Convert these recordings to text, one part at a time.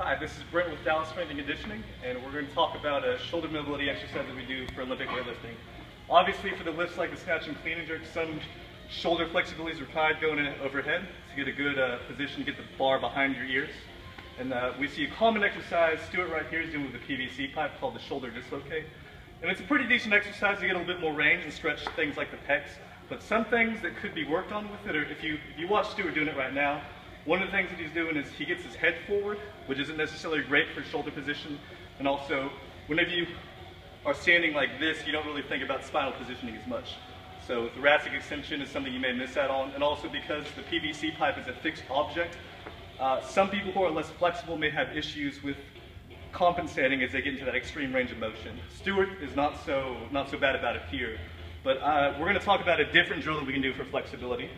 Hi, this is Brent with Dallas Strength and Conditioning, and we're going to talk about a shoulder mobility exercise that we do for Olympic weightlifting. Obviously, for the lifts like the snatch and clean and jerk, some shoulder flexibility is required going in overhead to get a good position to get the bar behind your ears. And we see a common exercise, Stuart right here is doing with a PVC pipe called the shoulder dislocate. And it's a pretty decent exercise to get a little bit more range and stretch things like the pecs. But some things that could be worked on with it, or if you watch Stuart doing it right now, one of the things that he's doing is he gets his head forward, which isn't necessarily great for shoulder position. And also, whenever you are standing like this, you don't really think about spinal positioning as much. So thoracic extension is something you may miss out on. And also because the PVC pipe is a fixed object, some people who are less flexible may have issues with compensating as they get into that extreme range of motion. Stuart is not so bad about it here. But we're going to talk about a different drill that we can do for flexibility.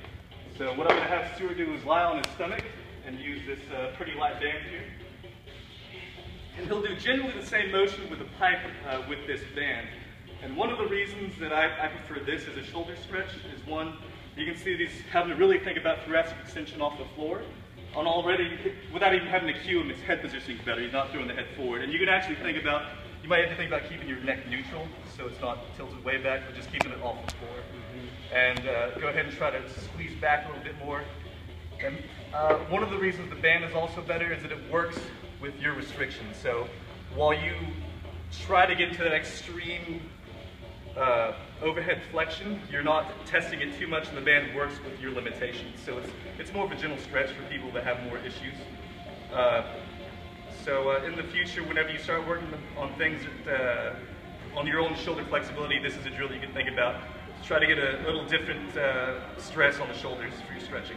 So what I'm going to have Stuart do is lie on his stomach and use this pretty light band here. And he'll do generally the same motion with the pipe with this band. And one of the reasons that I prefer this as a shoulder stretch is one, you can see that he's having to really think about thoracic extension off the floor. And already, without even having to cue him, his head positioning is better. He's not throwing the head forward. And you can actually think about, you might have to think about keeping your neck neutral so it's not tilted way back, but just keeping it off the floor. And go ahead and try to squeeze back a little bit more. And one of the reasons the band is also better is that it works with your restrictions. So while you try to get to that extreme overhead flexion, you're not testing it too much, and the band works with your limitations. So it's more of a gentle stretch for people that have more issues. So in the future, whenever you start working on things that, on your own shoulder flexibility, this is a drill you can think about. Try to get a little different stress on the shoulders for your stretching.